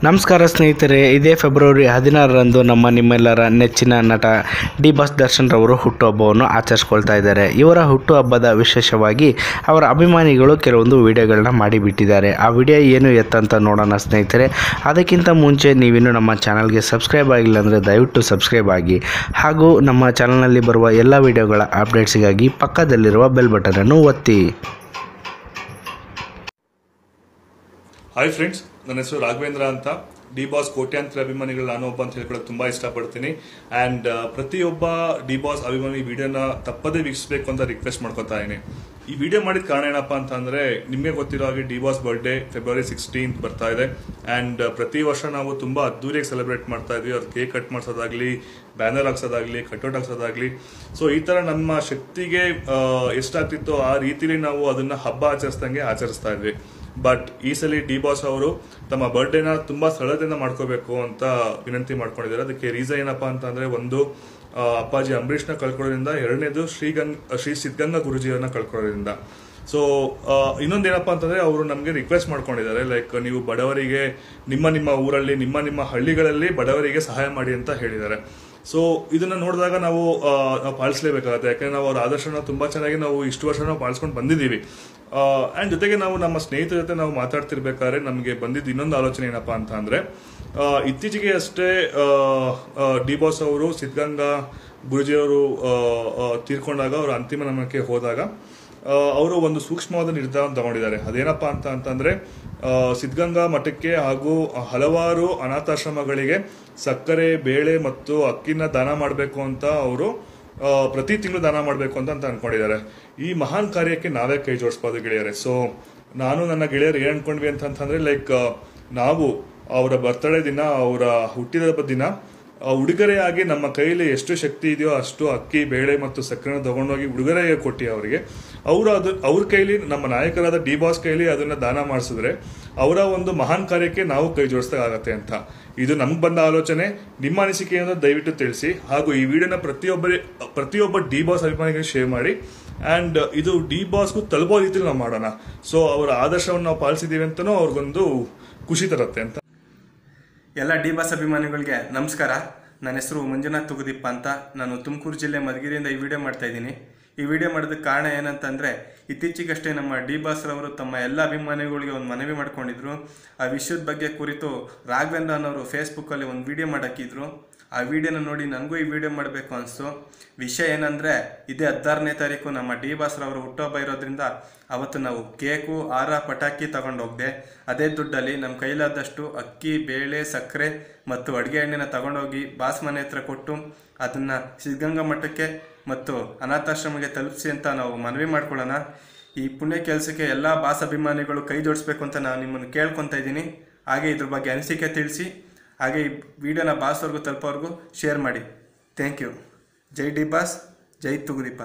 ನಮಸ್ಕಾರ ಸ್ನೇಹಿತರೆ, ಇದೇ ಫೆಬ್ರವರಿ 16ರಂದು ನಿಮ್ಮೆಲ್ಲರ ನೆಚ್ಚಿನ ನಟ ಡಿ ಬಾಸ್ ದರ್ಶನ್ ರವರು ಹುಟ್ಟುಹಬ್ಬವನ್ನು ಆಚರಿಸ್ಕೊಳ್ತಾ ಇದ್ದಾರೆ. ಇವರ ಹುಟ್ಟುಹಬ್ಬದ ವಿಶೇಷವಾಗಿ ಅವರ ಅಭಿಮಾನಿಗಳು ಕೆಲವೊಂದು ವಿಡಿಯೋಗಳನ್ನ ಮಾಡಿಬಿಟ್ಟಿದ್ದಾರೆ. ಆ ವಿಡಿಯೋ ಏನು ಎತ್ತಂತ ನೋಡೋಣ ಸ್ನೇಹಿತರೆ. ಅದಕ್ಕಿಂತ ಮುಂಚೆ ನೀವಿನ್ನು ನಮ್ಮ ಚಾನಲ್ಗೆ ಸಬ್ಸ್ಕ್ರೈಬ್ ಆಗಿಲ್ಲ ಅಂದರೆ ದಯವಿಟ್ಟು ಸಬ್ಸ್ಕ್ರೈಬ್ ಆಗಿ, ಹಾಗೂ ನಮ್ಮ ಚಾನಲ್ನಲ್ಲಿ ಬರುವ ಎಲ್ಲ ವಿಡಿಯೋಗಳ ಅಪ್ಡೇಟ್ಸ್ಗಾಗಿ ಪಕ್ಕದಲ್ಲಿರುವ ಬೆಲ್ ಬಟನನ್ನು ಒತ್ತಿ. ಹಾಯ್ ಫ್ರೆಂಡ್ಸ್, ನನ್ನ ಹೆಸರು ರಾಘವೇಂದ್ರ ಅಂತ. ಡಿ ಬಾಸ್ ಕೋಟ್ಯಾಂತರ ಅಭಿಮಾನಿಗಳು ನಾನು ಒಬ್ಬ ಅಂತ ಹೇಳ್ಕೊಳಕ್ಕೆ ತುಂಬಾ ಇಷ್ಟಪಡ್ತೀನಿ. ಅಂಡ್ ಪ್ರತಿಯೊಬ್ಬ ಡಿ ಬಾಸ್ ಅಭಿಮಾನಿ ವಿಡಿಯೋನ ತಪ್ಪದೇ ವೀಕ್ಷಿಸಬೇಕು ಅಂತ ರಿಕ್ವೆಸ್ಟ್ ಮಾಡ್ಕೊತಾ ಇದೀನಿ. ಈ ವಿಡಿಯೋ ಮಾಡಿದ ಕಾರಣ ಏನಪ್ಪಾ ಅಂತಂದ್ರೆ, ನಿಮಗೆ ಗೊತ್ತಿರೋ ಹಾಗೆ ಡಿ ಬಾಸ್ ಬರ್ಡೇ ಫೆಬ್ರವರಿ 16 ಬರ್ತಾ ಇದೆ. ಅಂಡ್ ಪ್ರತಿ ವರ್ಷ ನಾವು ತುಂಬಾ ಅದ್ದೂರಿಯಾಗಿ ಸೆಲೆಬ್ರೇಟ್ ಮಾಡ್ತಾ ಇದ್ವಿ. ಅವ್ರು ಕೇಕ್ ಕಟ್ ಮಾಡಿಸೋದಾಗ್ಲಿ, ಬ್ಯಾನರ್ ಹಾಕ್ಸೋದಾಗ್ಲಿ, ಕಟ್ಔಟ್ ಹಾಕ್ಸೋದಾಗ್ಲಿ. ಸೊ ಈ ತರ ನಮ್ಮ ಶಕ್ತಿಗೆ ಎಷ್ಟಾಗ್ತಿತ್ತೋ ಆ ರೀತಿಲಿ ನಾವು ಅದನ್ನ ಹಬ್ಬ ಆಚರಿಸ್ದಂಗೆ ಆಚರಿಸ್ತಾ ಇದ್ವಿ. ಬಟ್ ಈ ಸಲ ಡಿ ಬಾಸ್ ಅವರು ತಮ್ಮ ಬರ್ಡೇನ ತುಂಬಾ ಸರಳತೆಯಿಂದ ಮಾಡ್ಕೋಬೇಕು ಅಂತ ವಿನಂತಿ ಮಾಡ್ಕೊಂಡಿದ್ದಾರೆ. ಅದಕ್ಕೆ ರೀಸನ್ ಏನಪ್ಪಾ ಅಂತಂದ್ರೆ, ಒಂದು ಅಪ್ಪಾಜಿ ಅಂಬರೀಷ್ನ ಕಳ್ಕೊಳ್ಳೋದ್ರಿಂದ, ಎರಡನೇದು ಶ್ರೀ ಸಿದ್ಧಗಂಗಾ ಗುರುಜಿಯನ್ನ ಕಳ್ಕೊಳ್ಳೋದ್ರಿಂದ. ಸೊ ಇನ್ನೊಂದೇನಪ್ಪಾ ಅಂತಂದ್ರೆ, ಅವರು ನಮ್ಗೆ ರಿಕ್ವೆಸ್ಟ್ ಮಾಡ್ಕೊಂಡಿದ್ದಾರೆ, ಲೈಕ್ ನೀವು ಬಡವರಿಗೆ ನಿಮ್ಮ ಊರಲ್ಲಿ ನಿಮ್ಮ ಹಳ್ಳಿಗಳಲ್ಲಿ ಬಡವರಿಗೆ ಸಹಾಯ ಮಾಡಿ ಅಂತ ಹೇಳಿದ್ದಾರೆ. ಸೊ ಇದನ್ನ ನೋಡಿದಾಗ ನಾವು ಪಾಲಿಸಲೇಬೇಕಾಗುತ್ತೆ. ಯಾಕಂದ್ರೆ ನಾವು ಅವ್ರ ಆದರ್ಶನ ತುಂಬಾ ಚೆನ್ನಾಗಿ ನಾವು ಇಷ್ಟು ವರ್ಷ ನಾವು ಪಾಲಿಸ್ಕೊಂಡು ಬಂದಿದ್ದೀವಿ. ಅಂಡ್ ಜೊತೆಗೆ ನಾವು ನಮ್ಮ ಸ್ನೇಹಿತರ ಜೊತೆ ನಾವು ಮಾತಾಡ್ತಿರ್ಬೇಕಾದ್ರೆ ನಮಗೆ ಬಂದಿದ್ದು ಇನ್ನೊಂದು ಆಲೋಚನೆ ಏನಪ್ಪಾ ಅಂತ ಅಂದ್ರೆ, ಇತ್ತೀಚೆಗೆ ಅಷ್ಟೇ ಡಿ ಬಾಸ್ ಅವರು ಸಿದ್ಧಗಂಗಾ ಗುರುಜಿಯವರು ತೀರ್ಕೊಂಡಾಗ, ಅವರ ಅಂತಿಮ ನಮನಕ್ಕೆ ಹೋದಾಗ ಅವರು ಒಂದು ಸೂಕ್ಷ್ಮವಾದ ನಿರ್ಧಾರವನ್ನು ತಗೊಂಡಿದ್ದಾರೆ. ಅದೇನಪ್ಪಾ ಅಂತಂದ್ರೆ, ಸಿದ್ಧಗಂಗಾ ಮಠಕ್ಕೆ ಹಾಗೂ ಹಲವಾರು ಅನಾಥಾಶ್ರಮಗಳಿಗೆ ಸಕ್ಕರೆ, ಬೇಳೆ ಮತ್ತು ಅಕ್ಕಿನ ದಾನ ಮಾಡಬೇಕು ಅಂತ ಅವರು ಪ್ರತಿ ತಿಂಗಳು ದಾನ ಮಾಡಬೇಕು ಅಂತ ಅನ್ಕೊಂಡಿದ್ದಾರೆ. ಈ ಮಹಾನ್ ಕಾರ್ಯಕ್ಕೆ ನಾವೇ ಕೈ ಜೋಡಿಸಬಹುದು ಗೆಳೆಯರೆ. ಸೊ ನಾನು ನನ್ನ ಗೆಳೆಯರು ಏನ್ ಅನ್ಕೊಂಡ್ವಿ ಅಂತಂದ್ರೆ, ಲೈಕ್ ನಾವು ಅವರ ಬರ್ತ್ಡೇ ದಿನ, ಅವರ ಹುಟ್ಟಿದ ದಿನ ಉಡುಗೊರೆಯಾಗಿ ನಮ್ಮ ಕೈಲಿ ಎಷ್ಟು ಶಕ್ತಿ ಇದೆಯೋ ಅಷ್ಟು ಅಕ್ಕಿ, ಬೇಳೆ ಮತ್ತು ಸಕ್ಕರೆನ ತಗೊಂಡೋಗಿ ಉಡುಗೊರೆಯಾಗಿ ಕೊಟ್ಟಿ ಅವರಿಗೆ, ಅವ್ರ ಕೈಲಿ, ನಮ್ಮ ನಾಯಕರಾದ ಡಿ ಬಾಸ್ ಕೈಲಿ ಅದನ್ನ ದಾನ ಮಾಡಿಸಿದ್ರೆ ಅವರ ಒಂದು ಮಹಾನ್ ಕಾರ್ಯಕ್ಕೆ ನಾವು ಕೈ ಜೋಡಿಸ್ದಾಗತ್ತೆ ಅಂತ. ಇದು ನಮ್ಗೆ ಬಂದ ಆಲೋಚನೆ. ನಿಮ್ಮ ಅನಿಸಿಕೆಯನ್ನು ದಯವಿಟ್ಟು ತಿಳಿಸಿ, ಹಾಗೂ ಈ ವಿಡಿಯೋನ ಪ್ರತಿಯೊಬ್ಬ ಡಿ ಬಾಸ್ ಅಭಿಮಾನಿಗಳಿಗೆ ಶೇರ್ ಮಾಡಿ. ಅಂಡ್ ಇದು ಡಿ ಬಾಸ್ಗೂ ತಲುಪೋ ರೀತಿಯಲ್ಲಿ ನಾವು ಮಾಡೋಣ. ಸೊ ಅವರ ಆದರ್ಶವನ್ನು ನಾವು ಪಾಲಿಸಿದೀವಿ ಅಂತನೂ ಅವ್ರಿಗೊಂದು ಖುಷಿ ತರುತ್ತೆ ಅಂತ. ಎಲ್ಲ ಡಿ ಬಾಸ್ ಅಭಿಮಾನಿಗಳಿಗೆ ನಮಸ್ಕಾರ. ನನ್ನ ಹೆಸರು ಮಂಜುನಾಥ್ ತುಗುದೀಪ ಅಂತ. ನಾನು ತುಮಕೂರು ಜಿಲ್ಲೆ ಮಧುಗಿರಿಯಿಂದ ಈ ವಿಡಿಯೋ ಮಾಡ್ತಾ ಇದ್ದೀನಿ. ಈ ವಿಡಿಯೋ ಮಾಡೋದಕ್ಕೆ ಕಾರಣ ಏನಂತಂದರೆ, ಇತ್ತೀಚೆಗಷ್ಟೇ ನಮ್ಮ ಡಿ ಬಾಸ್ ರವರು ತಮ್ಮ ಎಲ್ಲ ಅಭಿಮಾನಿಗಳಿಗೆ ಒಂದು ಮನವಿ ಮಾಡ್ಕೊಂಡಿದ್ರು. ಆ ವಿಷಯದ ಬಗ್ಗೆ ಕುರಿತು ರಾಘವೇಂದ್ರ ಅನ್ನೋರು ಫೇಸ್ಬುಕ್ಕಲ್ಲಿ ಒಂದು ವಿಡಿಯೋ ಮಾಡಾಕಿದ್ರು. ಆ ವಿಡಿಯೋನ ನೋಡಿ ನನಗೂ ಈ ವಿಡಿಯೋ ಮಾಡಬೇಕು ಅನಿಸ್ತು. ವಿಷಯ ಏನಂದರೆ, ಇದೇ 16ನೇ ತಾರೀಕು ನಮ್ಮ ಡಿ ಬಾಸ್ ರವರು ಹುಟ್ಟುಹಬ್ಬ ಇರೋದ್ರಿಂದ ಅವತ್ತು ನಾವು ಕೇಕು, ಹಾರ, ಪಟಾಕಿ ತಗೊಂಡೋಗ್ದೆ. ಅದೇ ದುಡ್ಡಲ್ಲಿ ನಮ್ಮ ಕೈಲಾದಷ್ಟು ಅಕ್ಕಿ, ಬೇಳೆ, ಸಕ್ಕರೆ ಮತ್ತು ಅಡುಗೆ ಎಣ್ಣೆನ ತಗೊಂಡೋಗಿ ಬಾಸ್ ಮನೆ ಹತ್ರ ಕೊಟ್ಟು ಅದನ್ನು ಸಿದ್ಧಗಂಗಾ ಮಠಕ್ಕೆ ಮತ್ತು ಅನಾಥಾಶ್ರಮಕ್ಕೆ ತಲುಪಿಸಿ ಅಂತ ನಾವು ಮನವಿ ಮಾಡ್ಕೊಳ್ಳೋಣ. ಈ ಪುಣ್ಯ ಕೆಲಸಕ್ಕೆ ಎಲ್ಲ ಬಾಸ್ ಅಭಿಮಾನಿಗಳು ಕೈ ಜೋಡಿಸ್ಬೇಕು ಅಂತ ನಾನು ನಿಮ್ಮನ್ನು ಕೇಳ್ಕೊತಾ ಇದ್ದೀನಿ. ಹಾಗೆ ಇದ್ರ ಬಗ್ಗೆ ಅನಿಸಿಕೆ ತಿಳಿಸಿ, ಹಾಗೆ ಈ ವಿಡಿಯೋನ ಬಾಸ್ವರೆಗೂ ತಲುಪೋವರೆಗೂ ಶೇರ್ ಮಾಡಿ. Thank you. Jai D boss, Jai Toogudeepa.